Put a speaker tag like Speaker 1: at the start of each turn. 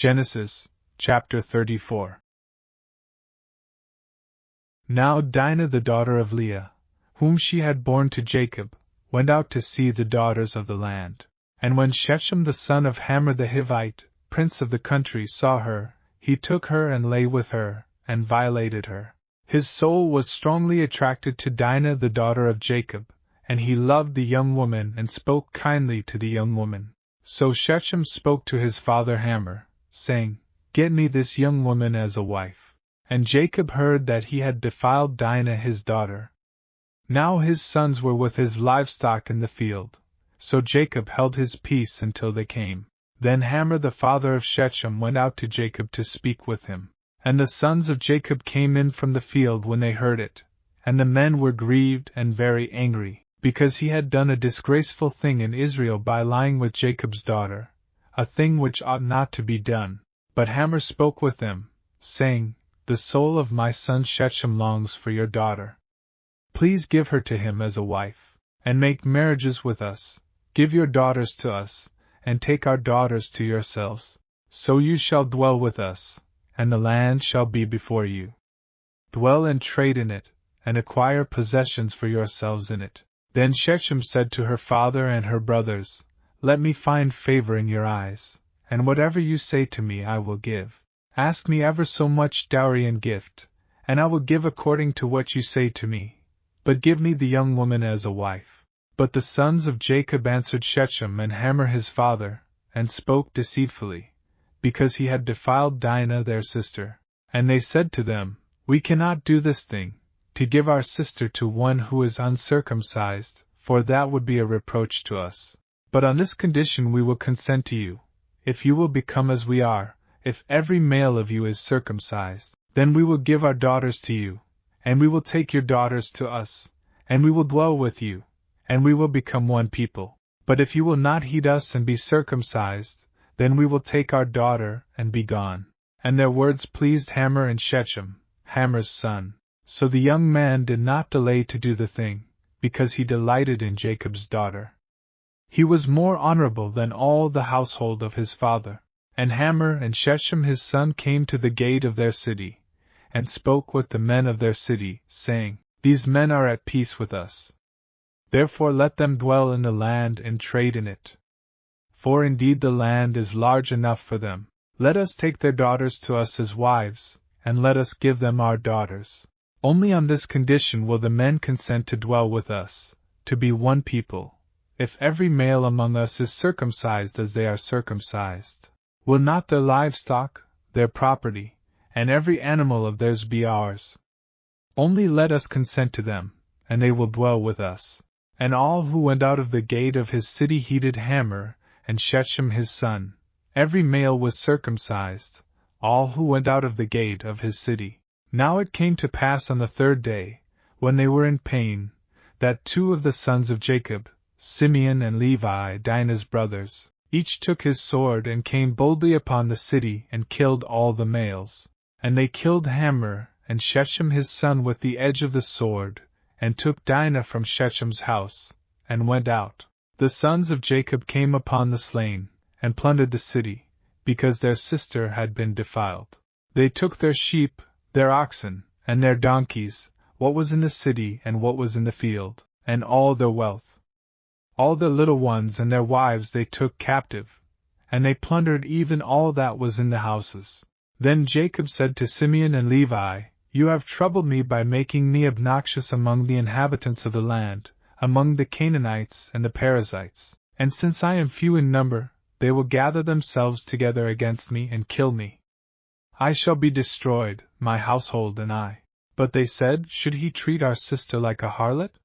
Speaker 1: Genesis, chapter 34. Now Dinah the daughter of Leah, whom she had borne to Jacob, went out to see the daughters of the land. And when Shechem the son of Hamor the Hivite, prince of the country, saw her, he took her and lay with her, and violated her. His soul was strongly attracted to Dinah the daughter of Jacob, and he loved the young woman and spoke kindly to the young woman. So Shechem spoke to his father Hamor, saying, "Get me this young woman as a wife." And Jacob heard that he had defiled Dinah his daughter. Now his sons were with his livestock in the field, so Jacob held his peace until they came. Then Hamor the father of Shechem went out to Jacob to speak with him. And the sons of Jacob came in from the field when they heard it, and the men were grieved and very angry, because he had done a disgraceful thing in Israel by lying with Jacob's daughter, a thing which ought not to be done. But Hamor spoke with them, saying, "The soul of my son Shechem longs for your daughter. Please give her to him as a wife, and make marriages with us. Give your daughters to us, and take our daughters to yourselves. So you shall dwell with us, and the land shall be before you. Dwell and trade in it, and acquire possessions for yourselves in it." Then Shechem said to her father and her brothers, "Let me find favor in your eyes, and whatever you say to me I will give. Ask me ever so much dowry and gift, and I will give according to what you say to me. But give me the young woman as a wife." But the sons of Jacob answered Shechem and Hamor his father, and spoke deceitfully, because he had defiled Dinah their sister. And they said to them, "We cannot do this thing, to give our sister to one who is uncircumcised, for that would be a reproach to us. But on this condition we will consent to you, if you will become as we are, if every male of you is circumcised, then we will give our daughters to you, and we will take your daughters to us, and we will dwell with you, and we will become one people. But if you will not heed us and be circumcised, then we will take our daughter and be gone." And their words pleased Hamor and Shechem, Hamor's son. So the young man did not delay to do the thing, because he delighted in Jacob's daughter. He was more honorable than all the household of his father. And Hamor and Shechem his son came to the gate of their city, and spoke with the men of their city, saying, "These men are at peace with us. Therefore let them dwell in the land and trade in it. For indeed the land is large enough for them. Let us take their daughters to us as wives, and let us give them our daughters. Only on this condition will the men consent to dwell with us, to be one people, if every male among us is circumcised as they are circumcised. Will not their livestock, their property, and every animal of theirs be ours? Only let us consent to them, and they will dwell with us." And all who went out of the gate of his city heeded Hamor and Shechem his son. Every male was circumcised, all who went out of the gate of his city. Now it came to pass on the third day, when they were in pain, that two of the sons of Jacob, Simeon and Levi, Dinah's brothers, each took his sword and came boldly upon the city and killed all the males. And they killed Hamor and Shechem his son with the edge of the sword, and took Dinah from Shechem's house, and went out. The sons of Jacob came upon the slain, and plundered the city, because their sister had been defiled. They took their sheep, their oxen, and their donkeys, what was in the city and what was in the field, and all their wealth. All their little ones and their wives they took captive, and they plundered even all that was in the houses. Then Jacob said to Simeon and Levi, "You have troubled me by making me obnoxious among the inhabitants of the land, among the Canaanites and the Perizzites, and since I am few in number, they will gather themselves together against me and kill me. I shall be destroyed, my household and I." But they said, "Should he treat our sister like a harlot?